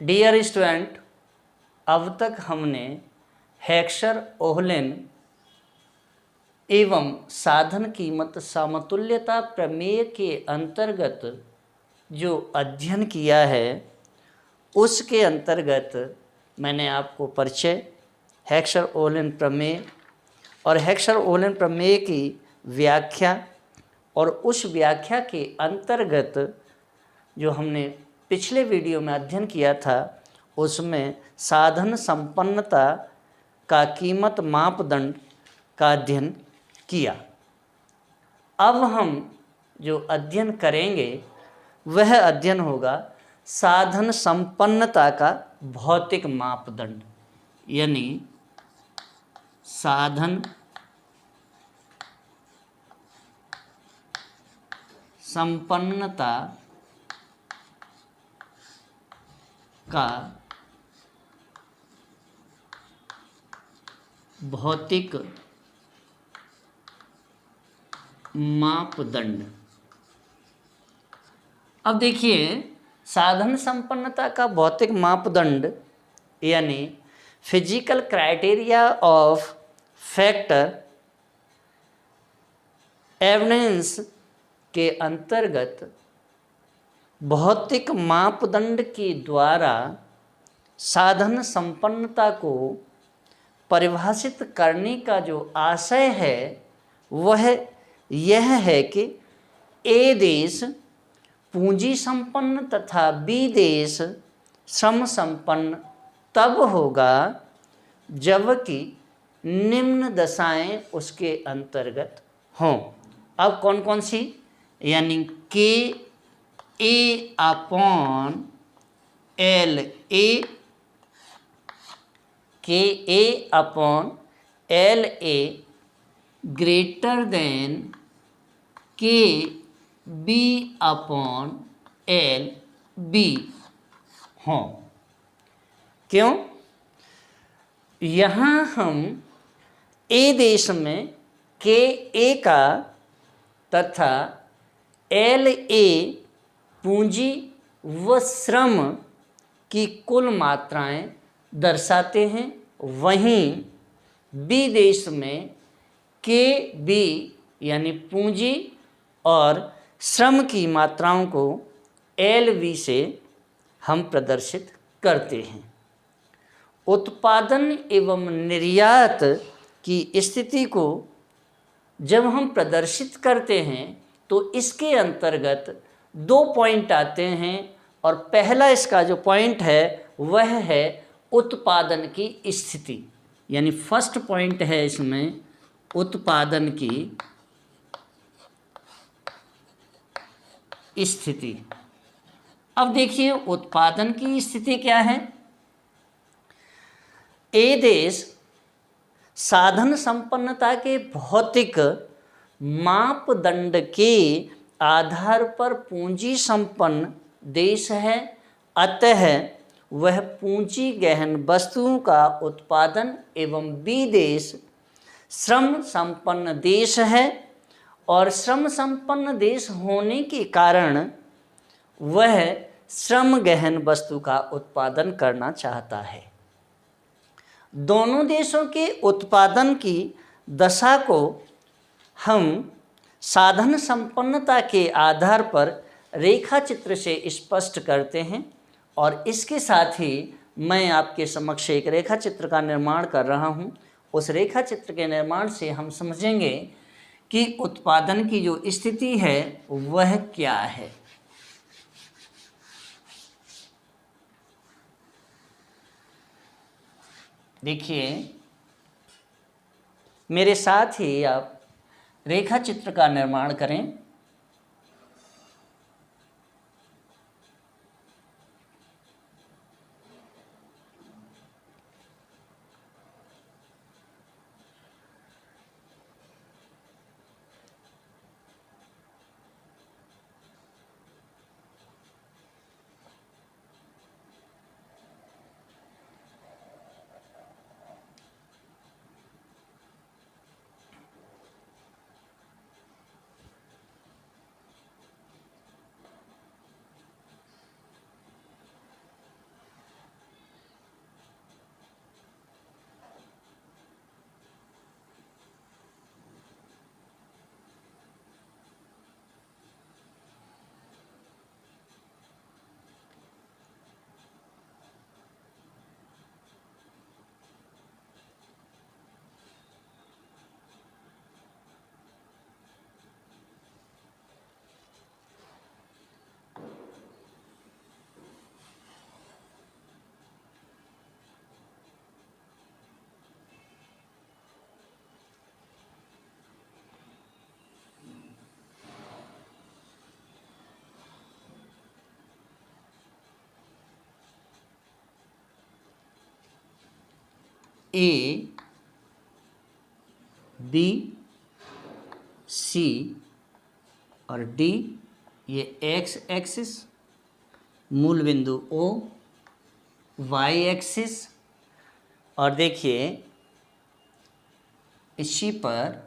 Dear student, अब तक हमने हेक्सर ओहलेन एवं साधन कीमत समतुल्यता प्रमेय के अंतर्गत जो अध्ययन किया है, उसके अंतर्गत मैंने आपको परिचय, हेक्सर ओहलेन प्रमेय और हेक्सर ओहलेन प्रमेय की व्याख्या और उस व्याख्या के अंतर्गत जो हमने पिछले वीडियो में अध्ययन किया था, उसमें साधन संपन्नता का कीमत मापदंड का अध्ययन किया। अब हम जो अध्ययन करेंगे वह अध्ययन होगा साधन संपन्नता का भौतिक मापदंड, यानी साधन संपन्नता का भौतिक मापदंड। अब देखिए, साधन संपन्नता का भौतिक मापदंड यानी physical criteria of factor evidence के अंतर्गत भौतिक मापदंड के द्वारा साधन संपन्नता को परिभाषित करने का जो आशय है वह यह है कि ए देश पूंजी संपन्न तथा बी देश श्रम संपन्न तब होगा जबकि निम्न दशाएं उसके अंतर्गत हों। अब कौन कौन सी, यानी के A upon L A, K A upon L A greater than K B upon L B हों। क्यों? यहाँ हम ए देश में के ए का तथा एल ए पूंजी व श्रम की कुल मात्राएं दर्शाते हैं, वहीं बी देश में के बी यानी पूंजी और श्रम की मात्राओं को एल बी से हम प्रदर्शित करते हैं। उत्पादन एवं निर्यात की स्थिति को जब हम प्रदर्शित करते हैं तो इसके अंतर्गत दो पॉइंट आते हैं, और पहला इसका जो पॉइंट है वह है उत्पादन की स्थिति, यानी फर्स्ट पॉइंट है इसमें उत्पादन की स्थिति। अब देखिए उत्पादन की स्थिति क्या है। ए देश साधन संपन्नता के भौतिक मापदंड के आधार पर पूंजी संपन्न देश है, अतः वह पूंजी गहन वस्तुओं का उत्पादन एवं बी देश श्रम संपन्न देश है, और श्रम संपन्न देश होने के कारण वह श्रम गहन वस्तु का उत्पादन करना चाहता है। दोनों देशों के उत्पादन की दशा को हम साधन संपन्नता के आधार पर रेखा चित्र से स्पष्ट करते हैं, और इसके साथ ही मैं आपके समक्ष एक रेखा चित्र का निर्माण कर रहा हूं। उस रेखा चित्र के निर्माण से हम समझेंगे कि उत्पादन की जो स्थिति है वह क्या है। देखिए, मेरे साथ ही आप रेखा चित्र का निर्माण करें। ए बी सी और डी, ये एक्स एक्सिस, मूल बिंदु ओ, वाई एक्सिस, और देखिए इसी पर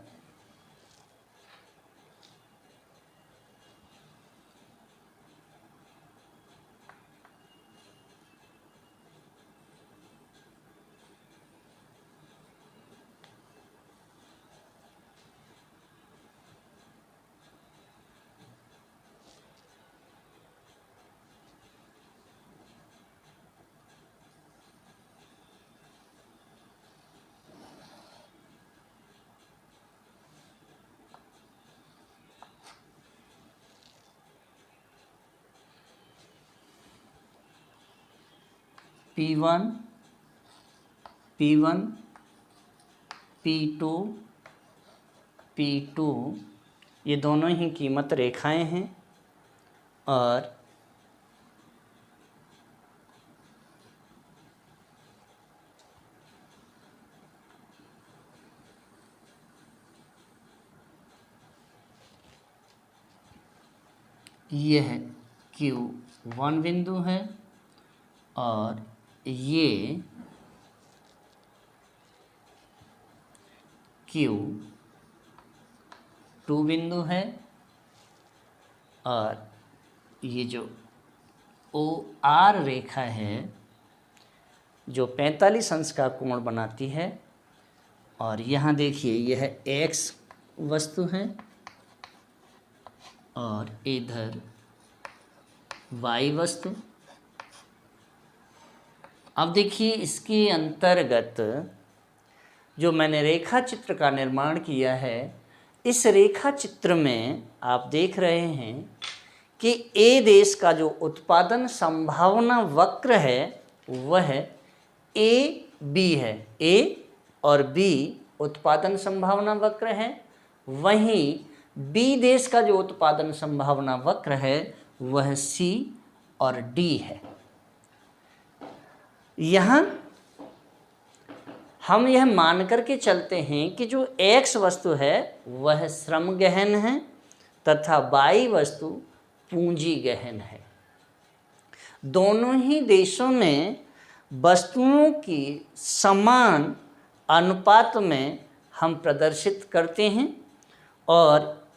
P1, P1, P2, P2 ये दोनों ही कीमत रेखाएं हैं, और यह Q1 बिंदु है और ये Q2 बिंदु है, और ये जो OR रेखा है जो 45 अंश का कोण बनाती है, और यहाँ देखिए यह X वस्तु है और इधर Y वस्तु। अब देखिए इसके अंतर्गत जो मैंने रेखा चित्र का निर्माण किया है, इस रेखा चित्र में आप देख रहे हैं कि ए देश का जो उत्पादन संभावना वक्र है वह ए बी है। ए और बी उत्पादन संभावना वक्र है, वहीं बी देश का जो उत्पादन संभावना वक्र है वह सी और डी है। यहाँ हम यह मान करके चलते हैं कि जो एक्स वस्तु है वह श्रम गहन है तथा वाई वस्तु पूंजी गहन है। दोनों ही देशों में वस्तुओं की समान अनुपात में हम प्रदर्शित करते हैं, और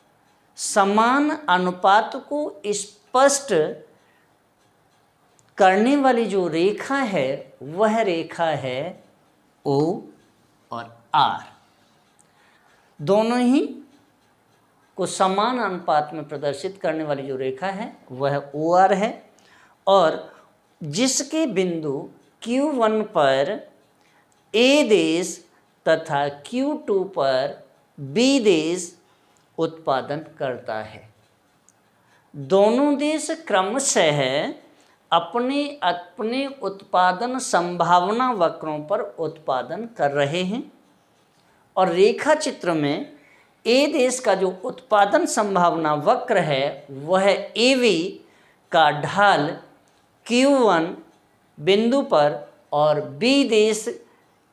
समान अनुपात को स्पष्ट करने वाली जो रेखा है वह रेखा है O और R। दोनों ही को समान अनुपात में प्रदर्शित करने वाली जो रेखा है वह OR है, और जिसके बिंदु Q1 पर A देश तथा Q2 पर B देश उत्पादन करता है। दोनों देश क्रमशः अपने अपने उत्पादन संभावना वक्रों पर उत्पादन कर रहे हैं, और रेखा चित्र में ए देश का जो उत्पादन संभावना वक्र है वह AV का ढाल Q1 बिंदु पर, और B देश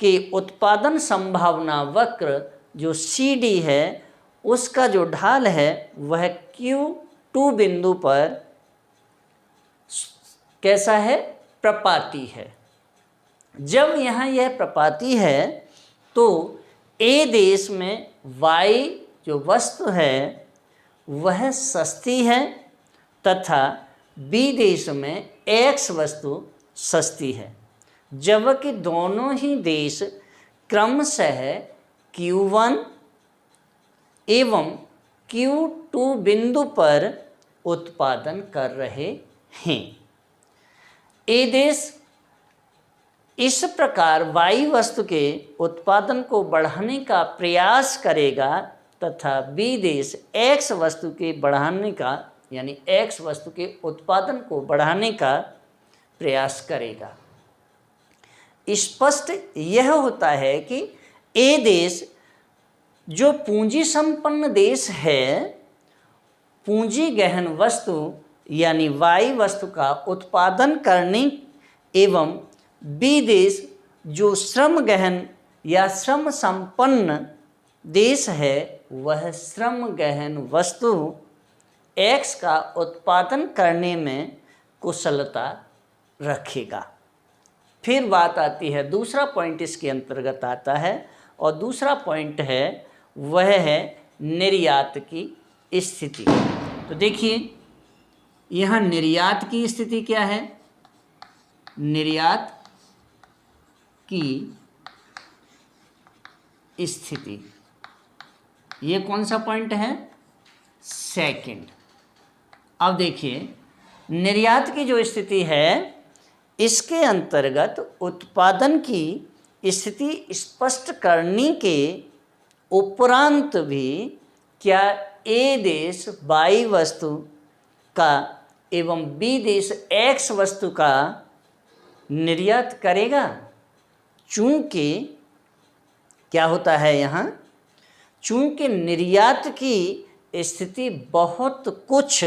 के उत्पादन संभावना वक्र जो CD है उसका जो ढाल है वह Q2 बिंदु पर कैसा है, प्रपाती है। जब यहाँ यह प्रपाती है तो ए देश में Y जो वस्तु है वह सस्ती है तथा B देश में X वस्तु सस्ती है, जबकि दोनों ही देश क्रमशः Q1 एवं Q2 बिंदु पर उत्पादन कर रहे हैं। ए देश इस प्रकार वाई वस्तु के उत्पादन को बढ़ाने का प्रयास करेगा तथा बी देश एक्स वस्तु के बढ़ाने का यानी एक्स वस्तु के उत्पादन को बढ़ाने का प्रयास करेगा। स्पष्ट यह होता है कि ए देश जो पूंजी संपन्न देश है, पूंजी गहन वस्तु यानी वाई वस्तु का उत्पादन करने एवं बी देश जो श्रम गहन या श्रम संपन्न देश है वह श्रम गहन वस्तु X का उत्पादन करने में कुशलता रखेगा। फिर बात आती है, दूसरा पॉइंट इसके अंतर्गत आता है, और दूसरा पॉइंट है वह है निर्यात की स्थिति। तो देखिए यहाँ निर्यात की स्थिति क्या है, निर्यात की स्थिति, ये कौन सा पॉइंट है, सेकंड। अब देखिए निर्यात की जो स्थिति है इसके अंतर्गत उत्पादन की स्थिति स्पष्ट करने के उपरांत भी क्या ए देश वाई वस्तु का एवं बी देश एक्स वस्तु का निर्यात करेगा। चूंकि क्या होता है यहाँ, चूंकि निर्यात की स्थिति बहुत कुछ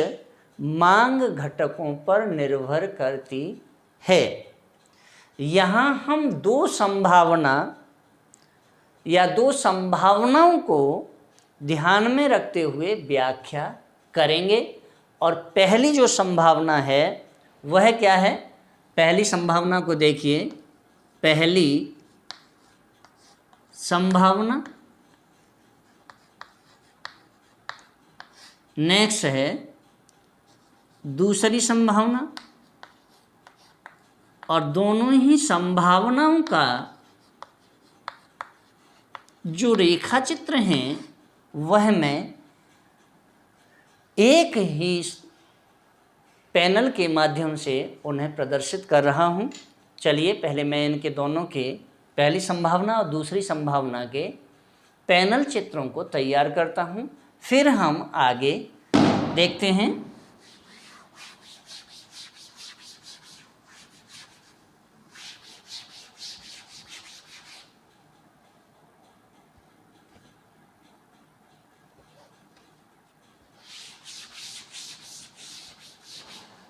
मांग घटकों पर निर्भर करती है। यहाँ हम दो संभावनाओं को ध्यान में रखते हुए व्याख्या करेंगे। और पहली जो संभावना है वह क्या है, पहली संभावना को देखिए, पहली संभावना, नेक्स्ट है दूसरी संभावना, और दोनों ही संभावनाओं का जो रेखा चित्र हैं वह मैं एक ही पैनल के माध्यम से उन्हें प्रदर्शित कर रहा हूं। चलिए पहले मैं इनके दोनों के, पहली संभावना और दूसरी संभावना के पैनल चित्रों को तैयार करता हूं, फिर हम आगे देखते हैं।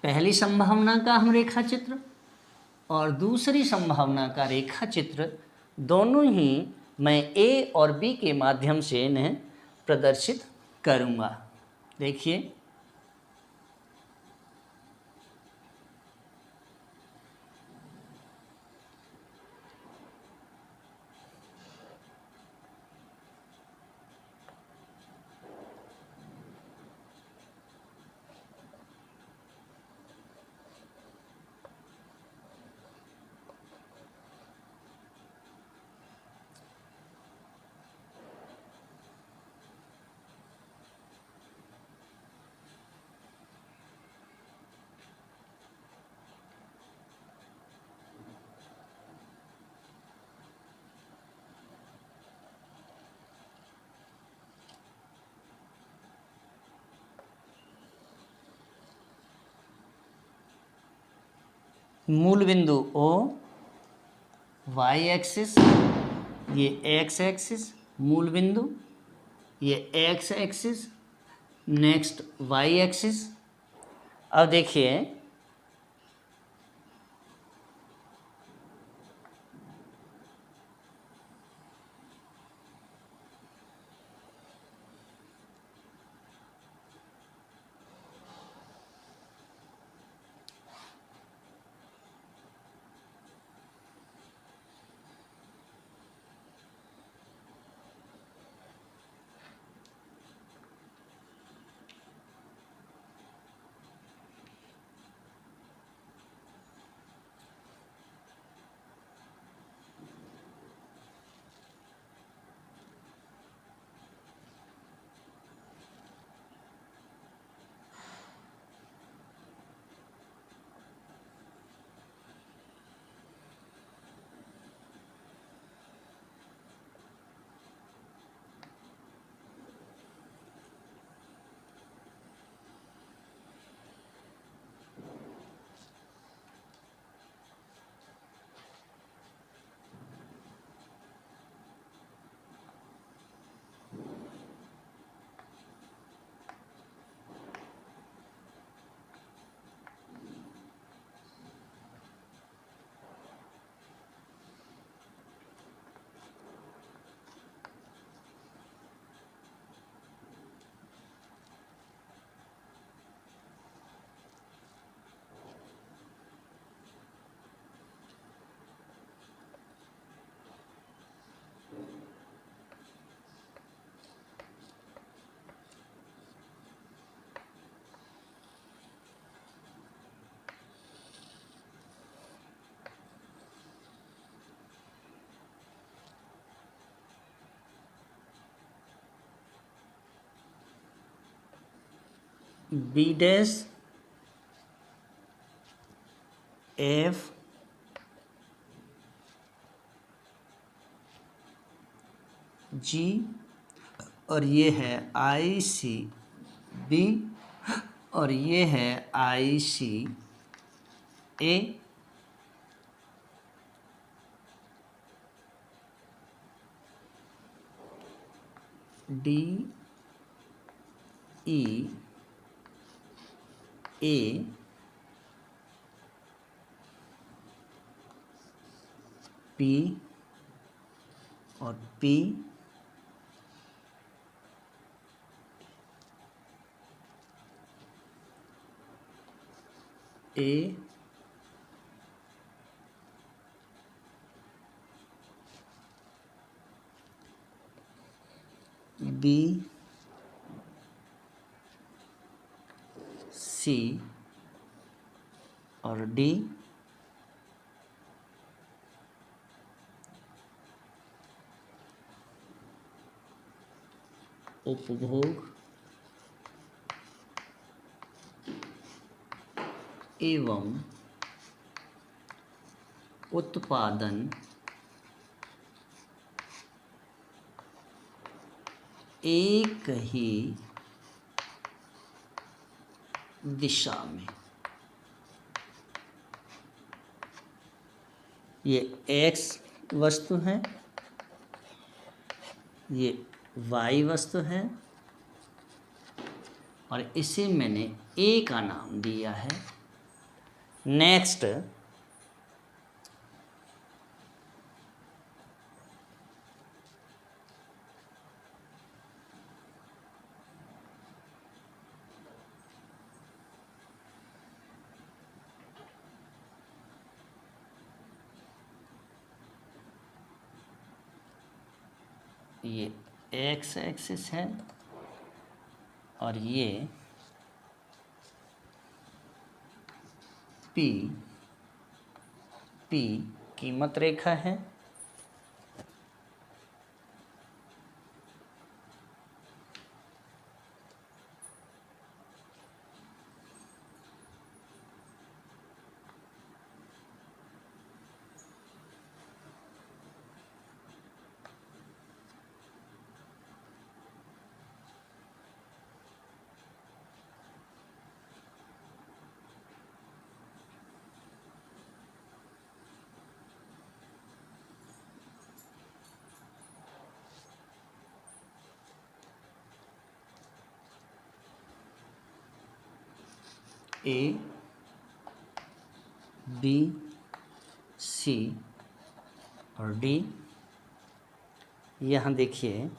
पहली संभावना का हम रेखा चित्र और दूसरी संभावना का रेखा चित्र दोनों ही मैं ए और बी के माध्यम से इन्हें प्रदर्शित करूँगा। देखिए मूल बिंदु O, वाई एक्सिस, ये एक्स एक्सिस, मूल बिंदु, ये X axis, next Y axis. अब देखिए बी डैश एफ जी और ये है आई सी बी और ये है आई C A. D E A P और पी ए बी सी और डी उपभोग एवं उत्पादन एक ही दिशा में। ये एक्स वस्तु है, ये वाई वस्तु है और इसे मैंने ए का नाम दिया है। नेक्स्ट ये एक्स एक्सिस है और ये पी कीमत रेखा है। ए बी सी और डी। यहाँ देखिए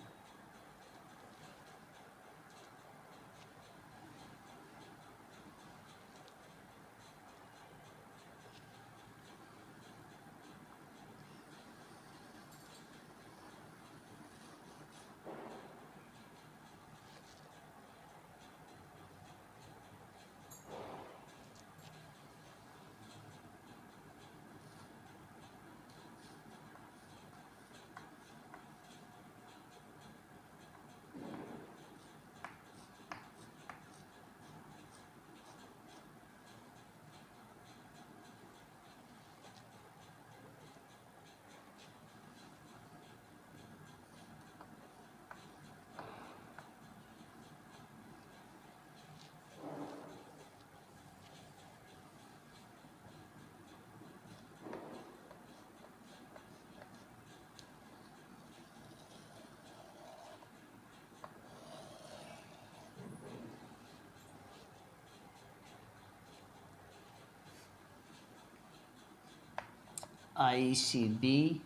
I C B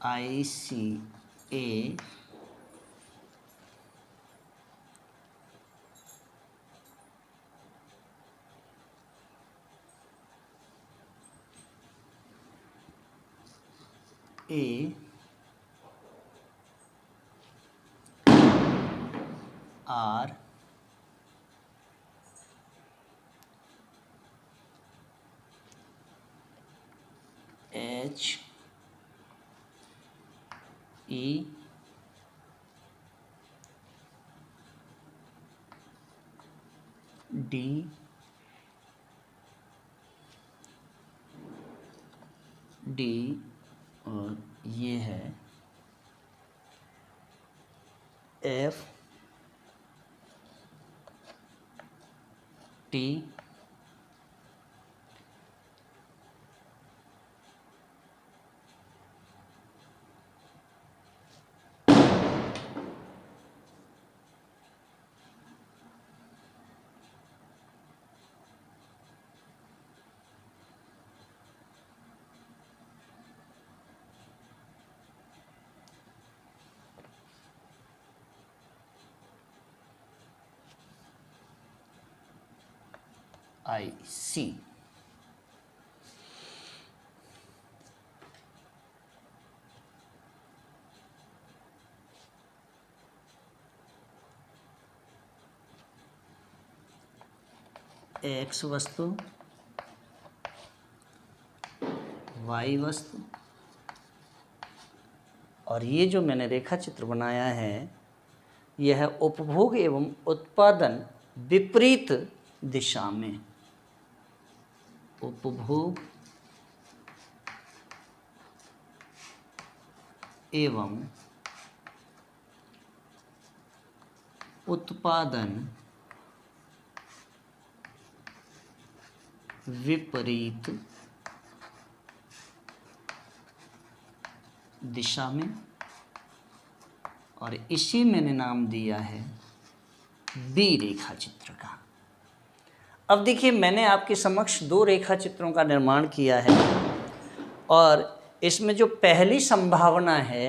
I C A A R H E D D और ये है F T I C. X वस्तु, वाई वस्तु, और ये जो मैंने रेखा चित्र बनाया है यह है उपभोग एवं उत्पादन विपरीत दिशा में। उपभोग एवं उत्पादन विपरीत दिशा में, और इसी मैंने नाम दिया है बी रेखा चित्र का। अब देखिए, मैंने आपके समक्ष दो रेखा चित्रों का निर्माण किया है और इसमें जो पहली संभावना है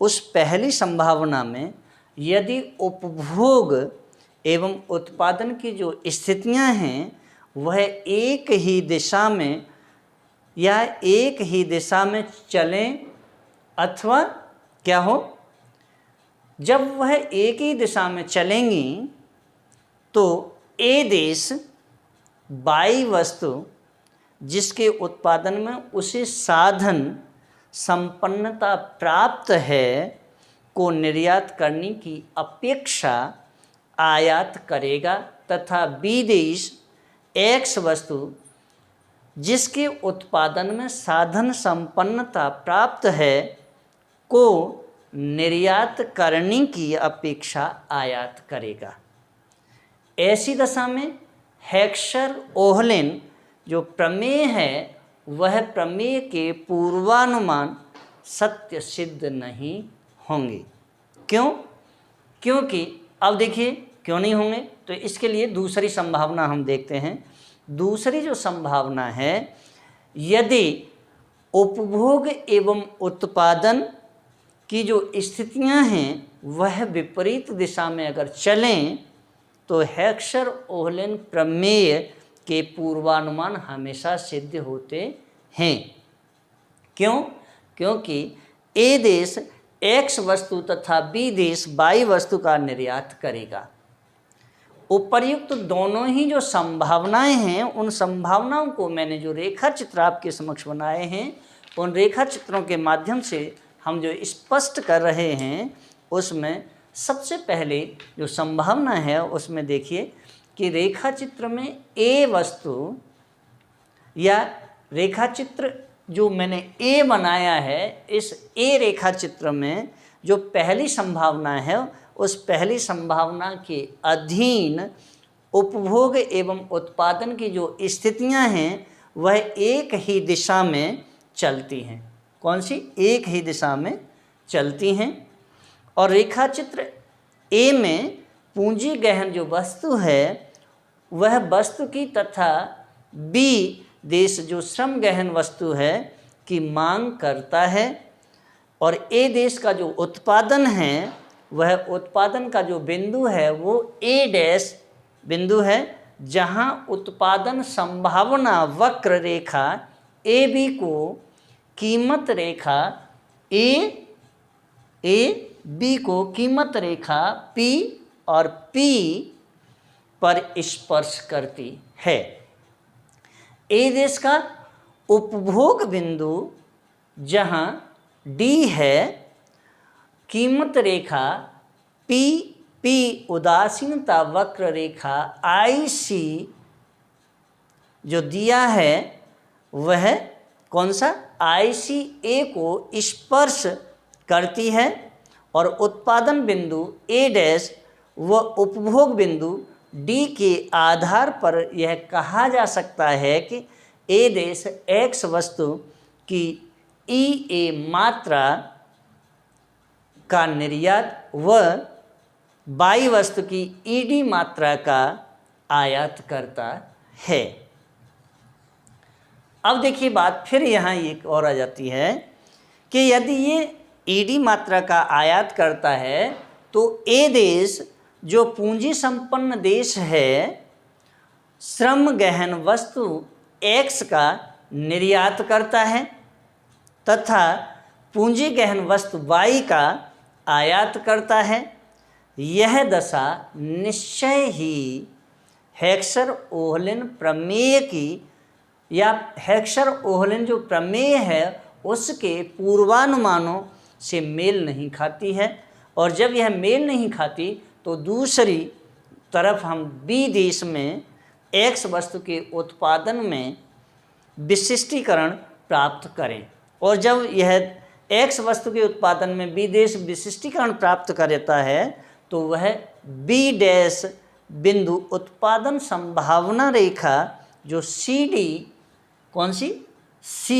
उस पहली संभावना में यदि उपभोग एवं उत्पादन की जो स्थितियां हैं वह एक ही दिशा में या एक ही दिशा में चलें अथवा क्या हो, जब वह एक ही दिशा में चलेंगी तो ए देश बाई वस्तु जिसके उत्पादन में उसे साधन संपन्नता प्राप्त है को निर्यात करने की अपेक्षा आयात करेगा, तथा बी देश एक्स वस्तु जिसके उत्पादन में साधन संपन्नता प्राप्त है को निर्यात करने की अपेक्षा आयात करेगा। ऐसी दशा में हेक्सर ओहलेन जो प्रमेय है वह प्रमेय के पूर्वानुमान सत्य सिद्ध नहीं होंगे। क्यों? क्योंकि अब देखिए क्यों नहीं होंगे, तो इसके लिए दूसरी संभावना हम देखते हैं। दूसरी जो संभावना है, यदि उपभोग एवं उत्पादन की जो स्थितियां हैं वह विपरीत दिशा में अगर चलें तो हेक्सर ओहलेन प्रमेय के पूर्वानुमान हमेशा सिद्ध होते हैं। क्यों? क्योंकि ए देश एक्स वस्तु तथा बी देश बाई वस्तु का निर्यात करेगा। उपर्युक्त दोनों ही जो संभावनाएं हैं उन संभावनाओं को मैंने जो रेखा चित्र आपके समक्ष बनाए हैं उन रेखा चित्रों के माध्यम से हम जो स्पष्ट कर रहे हैं उसमें सबसे पहले जो संभावना है उसमें देखिए कि रेखा चित्र में ए वस्तु या रेखा चित्र जो मैंने ए बनाया है, इस ए रेखा चित्र में जो पहली संभावना है उस पहली संभावना के अधीन उपभोग एवं उत्पादन की जो स्थितियां हैं वह एक ही दिशा में चलती हैं। कौन सी? एक ही दिशा में चलती हैं। और रेखा चित्र ए में पूंजी गहन जो वस्तु है वह वस्तु की तथा बी देश जो श्रम गहन वस्तु है की मांग करता है, और ए देश का जो उत्पादन है वह उत्पादन का जो बिंदु है वो ए डैश बिंदु है जहां उत्पादन संभावना वक्र रेखा ए बी को कीमत रेखा ए बी को कीमत रेखा पी और पी पर स्पर्श करती है। ए देश का उपभोग बिंदु जहां डी है, कीमत रेखा पी पी उदासीनता वक्र रेखा IC जो दिया है वह कौन सा ICA को स्पर्श करती है और उत्पादन बिंदु A' व उपभोग बिंदु D के आधार पर यह कहा जा सकता है कि A' X वस्तु की EA मात्रा का निर्यात व Y वस्तु की ED मात्रा का आयात करता है। अब देखिए बात फिर यहाँ एक और आ जाती है कि यदि ये ED मात्रा का आयात करता है तो A देश जो पूंजी संपन्न देश है श्रम गहन वस्तु X का निर्यात करता है तथा पूंजी गहन वस्तु Y का आयात करता है। यह दशा निश्चय ही हेक्सर-ओहलिन प्रमेय की या हेक्सर-ओहलिन जो प्रमेय है उसके पूर्वानुमानों से मेल नहीं खाती है। और जब यह मेल नहीं खाती तो दूसरी तरफ हम B देश में X वस्तु के उत्पादन में विशिष्टीकरण प्राप्त करें और जब यह X वस्तु के उत्पादन में B देश विशिष्टीकरण प्राप्त करता है तो वह B' बिंदु उत्पादन संभावना रेखा जो CD कौन सी C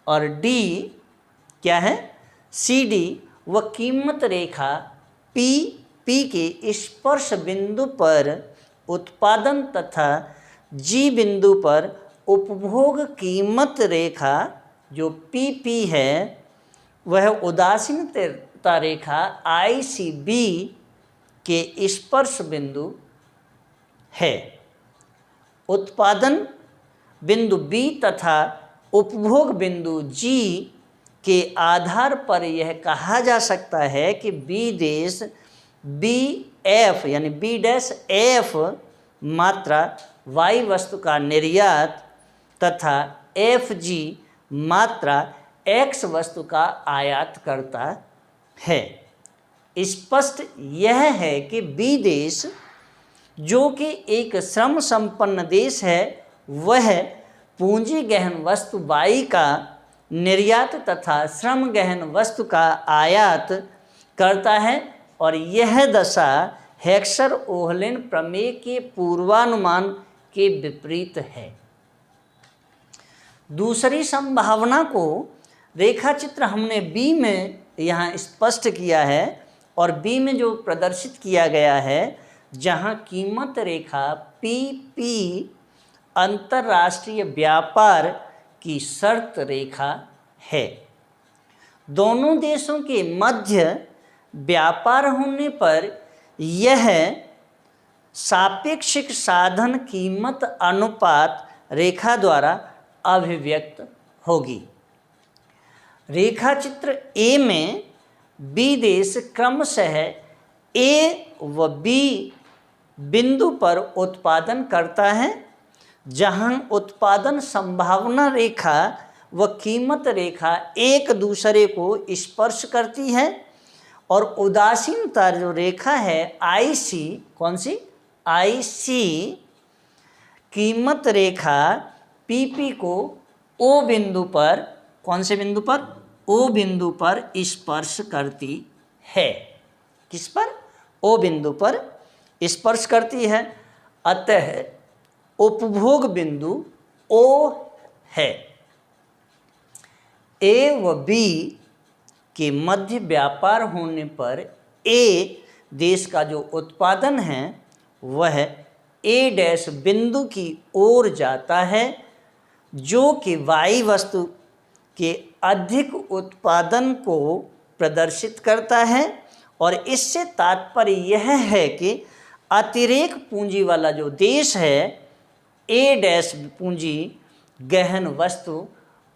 और D क्या है CD व कीमत रेखा P के स्पर्श बिंदु पर उत्पादन तथा G बिंदु पर उपभोग कीमत रेखा जो PP है वह उदासीनता रेखा ICB के स्पर्श बिंदु है। उत्पादन बिंदु B तथा उपभोग बिंदु G के आधार पर यह कहा जा सकता है कि B देश BF यानी B' मात्रा Y वस्तु का निर्यात तथा FG मात्रा X वस्तु का आयात करता है। स्पष्ट यह है कि B देश जो कि एक श्रम संपन्न देश है वह पूंजी गहन वस्तु Y का निर्यात तथा श्रम गहन वस्तु का आयात करता है और यह दशा हेक्सर-ओहलिन प्रमेय के पूर्वानुमान के विपरीत है। दूसरी संभावना को रेखाचित्र हमने B में यहाँ स्पष्ट किया है और B में जो प्रदर्शित किया गया है जहाँ कीमत रेखा PP अंतर्राष्ट्रीय व्यापार की शर्त रेखा है। दोनों देशों के मध्य व्यापार होने पर यह सापेक्षिक साधन कीमत अनुपात रेखा द्वारा अभिव्यक्त होगी। रेखाचित्र A में B देश क्रमशः A व B बिंदु पर उत्पादन करता है जहां उत्पादन संभावना रेखा व कीमत रेखा एक दूसरे को स्पर्श करती है और उदासीनता जो रेखा है IC कौन सी IC कीमत रेखा PP को O बिंदु पर कौन से बिंदु पर O बिंदु पर स्पर्श करती है। किस पर O बिंदु पर स्पर्श करती है। अतः उपभोग बिंदु O है। A व B के मध्य व्यापार होने पर A देश का जो उत्पादन है वह A' बिंदु की ओर जाता है जो कि Y वस्तु के अधिक उत्पादन को प्रदर्शित करता है और इससे तात्पर्य यह है कि अतिरेक पूंजी वाला जो देश है A' पूंजी गहन वस्तु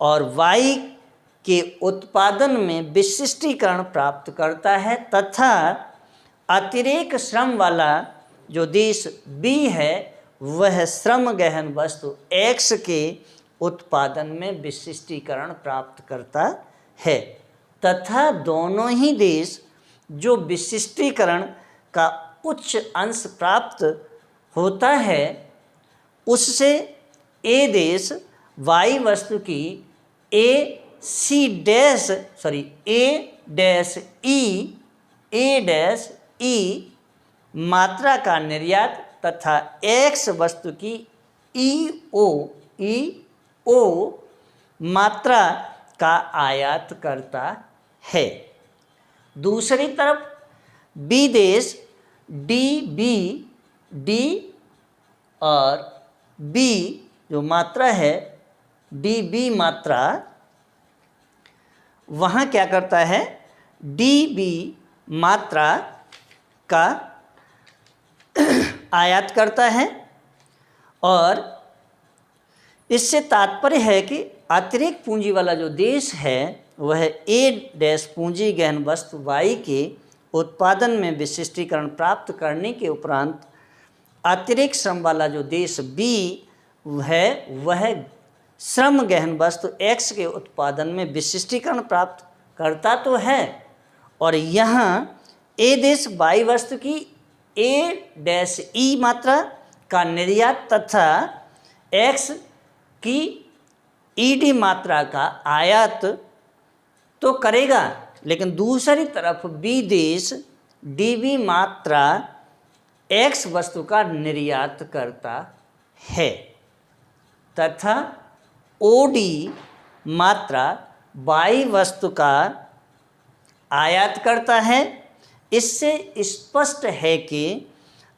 और Y के उत्पादन में विशिष्टीकरण प्राप्त करता है तथा अतिरेक श्रम वाला जो देश B है वह श्रम गहन वस्तु X के उत्पादन में विशिष्टीकरण प्राप्त करता है तथा दोनों ही देश जो विशिष्टीकरण का उच्च अंश प्राप्त होता है उससे ए देश वाई वस्तु की ए डैश ई मात्रा का निर्यात तथा एक्स वस्तु की ई ओ मात्रा का आयात करता है। दूसरी तरफ बी देश डी और बी जो मात्रा है डी मात्रा, वहाँ क्या करता है, डी बी मात्रा का आयात करता है। और इससे तात्पर्य है कि अतिरिक्त पूंजी वाला जो देश है वह ए डैश पूंजी गहन वस्तु वाई के उत्पादन में विशिष्टीकरण प्राप्त करने के उपरांत अतिरिक्त श्रम वाला जो देश बी है वह श्रम गहन वस्तु एक्स के उत्पादन में विशिष्टीकरण प्राप्त करता तो है, और यहाँ ए देश वाई वस्तु की ए डैश ई मात्रा का निर्यात तथा एक्स की ई डी मात्रा का आयात तो करेगा, लेकिन दूसरी तरफ बी देश डी बी मात्रा एक्स वस्तु का निर्यात करता है तथा ओ डी मात्रा वाई वस्तु का आयात करता है। इससे स्पष्ट है कि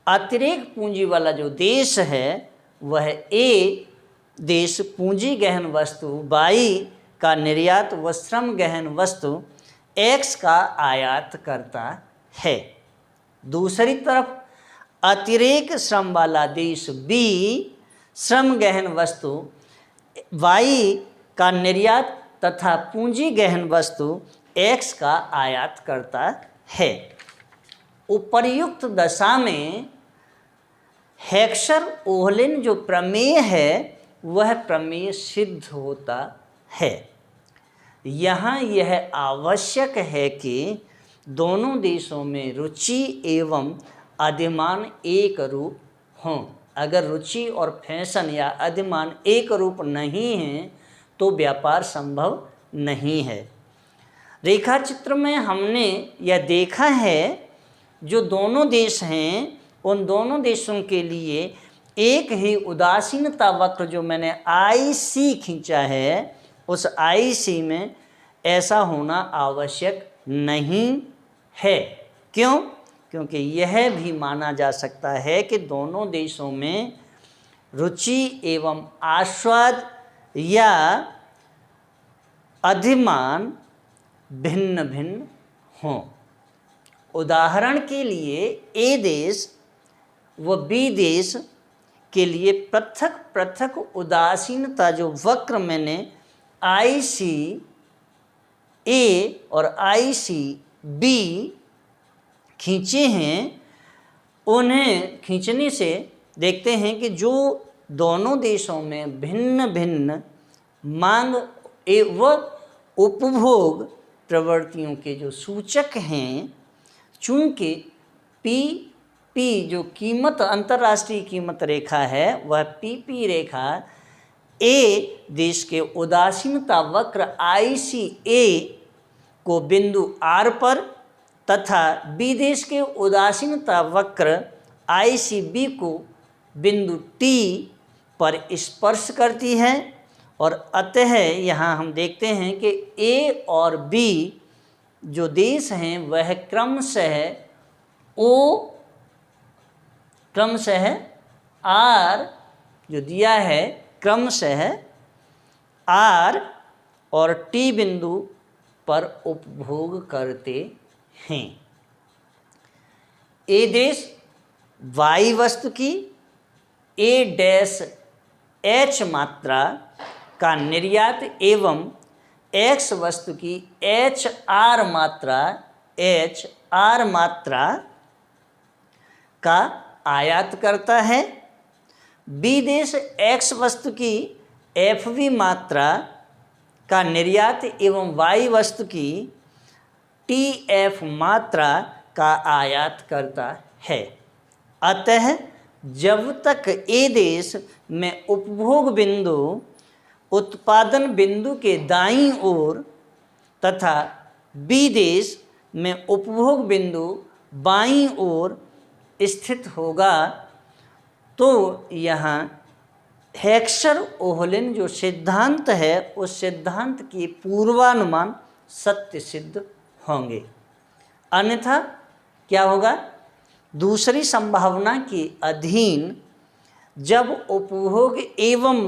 अतिरिक्त पूंजी वाला जो देश है वह ए देश पूंजी गहन वस्तु वाई का निर्यात व श्रम गहन वस्तु एक्स का आयात करता है। दूसरी तरफ अतिरिक्त श्रम वाला देश बी श्रम गहन वस्तु वाई का निर्यात तथा पूंजी गहन वस्तु एक्स का आयात करता है। उपर्युक्त दशा में हेक्सर-ओहलिन जो प्रमेय है वह प्रमेय सिद्ध होता है। यहाँ यह आवश्यक है कि दोनों देशों में रुचि एवं अधिमान एक रूप हों। अगर रुचि और फैशन या अधिमान एक रूप नहीं हैं तो व्यापार संभव नहीं है। रेखा चित्र में हमने यह देखा है जो दोनों देश हैं उन दोनों देशों के लिए एक ही उदासीनता वक्र जो मैंने IC खींचा है उस IC में ऐसा होना आवश्यक नहीं है। क्यों? क्योंकि यह भी माना जा सकता है कि दोनों देशों में रुचि एवं आस्वाद या अधिमान भिन्न भिन्न हों। उदाहरण के लिए ए देश व बी देश के लिए पृथक पृथक उदासीनता जो वक्र मैंने IC ए और IC बी खींचे हैं उन्हें खींचने से देखते हैं कि जो दोनों देशों में भिन्न भिन्न मांग व उपभोग प्रवृत्तियों के जो सूचक हैं, चूंकि पी जो कीमत अंतर्राष्ट्रीय कीमत रेखा है वह PP रेखा ए देश के उदासीनता वक्र ICA को बिंदु R पर तथा बी देश के उदासीनता वक्र ICB को बिंदु T पर स्पर्श करती है। और अतः यहाँ हम देखते हैं कि A और B जो देश हैं वह क्रमशः R जो दिया है क्रमशः R और T बिंदु पर उपभोग करते हैं। ए देश वाई वस्तु की A-H मात्रा का निर्यात एवं एक्स वस्तु की HR मात्रा का आयात करता है। बी देश एक्स वस्तु की FV मात्रा का निर्यात एवं वाई वस्तु की TF मात्रा का आयात करता है। अतः जब तक ए देश में उपभोग बिंदु उत्पादन बिंदु के दाईं ओर तथा बी देश में उपभोग बिंदु बाईं ओर स्थित होगा तो यहाँ हेक्सर-ओहलिन जो सिद्धांत है उस सिद्धांत के पूर्वानुमान सत्य सिद्ध होंगे। अन्यथा क्या होगा? दूसरी संभावना के अधीन जब उपभोग एवं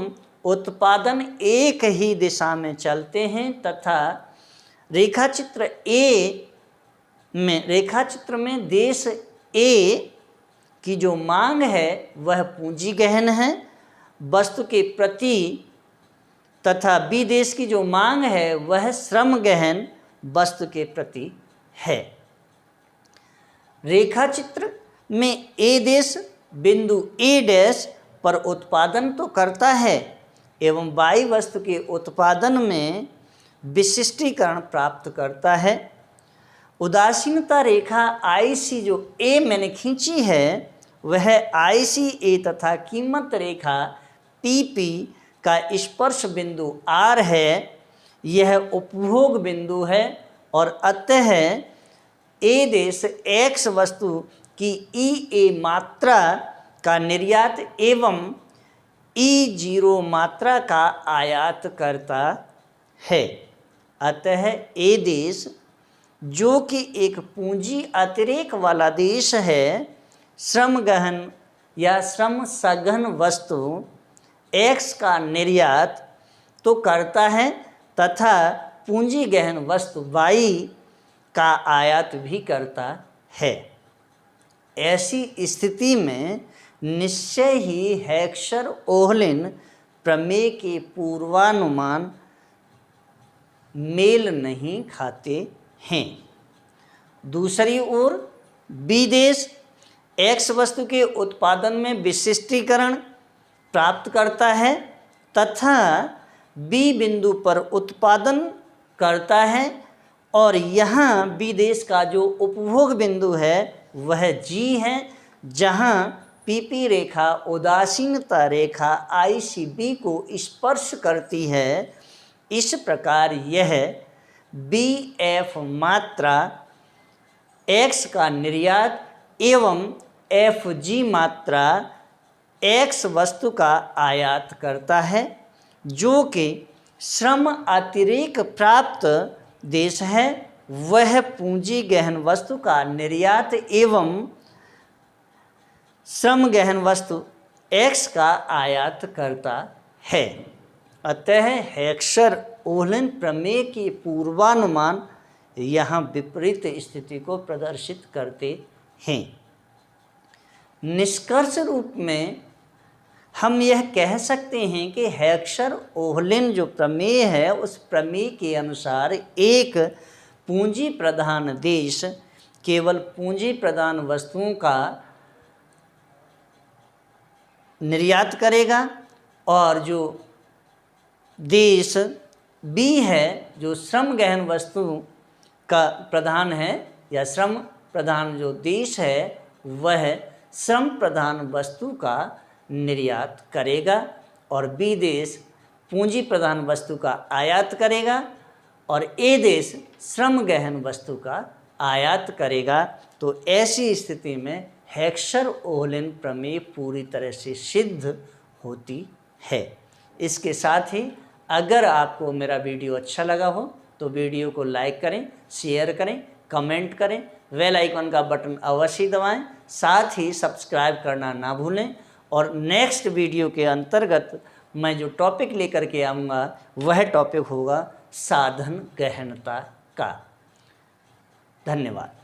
उत्पादन एक ही दिशा में चलते हैं तथा रेखाचित्र में देश ए की जो मांग है वह पूंजी गहन है वस्तु के प्रति तथा बी देश की जो मांग है वह श्रम गहन वस्तु के प्रति है। रेखाचित्र में ए देश बिंदु ए डैश पर उत्पादन तो करता है एवं बाई वस्तु के उत्पादन में विशिष्टीकरण प्राप्त करता है। उदासीनता रेखा IC जो ए मैंने खींची है वह ICA तथा कीमत रेखा PP का स्पर्श बिंदु R है। यह उपभोग बिंदु है और अतः ए देश X वस्तु की EA मात्रा का निर्यात एवं E0 मात्रा का आयात करता है। अतः ए देश जो कि एक पूंजी अतिरेक वाला देश है श्रम गहन या श्रम सघन वस्तु X का निर्यात तो करता है तथा पूंजी गहन वस्तु Y का आयात भी करता है। ऐसी स्थिति में निश्चय ही हेक्सर-ओहलिन प्रमेय के पूर्वानुमान मेल नहीं खाते हैं। दूसरी ओर बी देश X वस्तु के उत्पादन में विशिष्टीकरण प्राप्त करता है तथा बी बिंदु पर उत्पादन करता है और यहाँ बी देश का जो उपभोग बिंदु है वह G है जहाँ PP रेखा उदासीनता रेखा ICB को स्पर्श करती है। इस प्रकार यह BF मात्रा X का निर्यात एवं FG मात्रा X वस्तु का आयात करता है जो कि श्रम अतिरेक प्राप्त देश है। वह पूंजी गहन वस्तु का निर्यात एवं श्रम गहन वस्तु X का आयात करता है। अतः हेक्सर-ओहलिन प्रमेय के पूर्वानुमान यहाँ विपरीत स्थिति को प्रदर्शित करते हैं। निष्कर्ष रूप में हम यह कह सकते हैं कि हेक्सर-ओहलिन जो प्रमेय है उस प्रमेय के अनुसार एक पूंजी प्रधान देश केवल पूंजी प्रधान वस्तुओं का निर्यात करेगा और जो देश बी है जो श्रम गहन वस्तु का प्रधान है या श्रम प्रधान जो देश है वह श्रम प्रधान वस्तु का निर्यात करेगा और बी देश पूंजी प्रधान वस्तु का आयात करेगा और ए देश श्रम गहन वस्तु का आयात करेगा। तो ऐसी स्थिति में हेक्सर-ओहलिन प्रमेय पूरी तरह से सिद्ध होती है। इसके साथ ही अगर आपको मेरा वीडियो अच्छा लगा हो तो वीडियो को लाइक करें, शेयर करें, कमेंट करें, बेल आइकन का बटन अवश्य दबाएं, साथ ही सब्सक्राइब करना ना भूलें। और नेक्स्ट वीडियो के अंतर्गत मैं जो टॉपिक लेकर के आऊँगा वह टॉपिक होगा साधन गहनता का। धन्यवाद।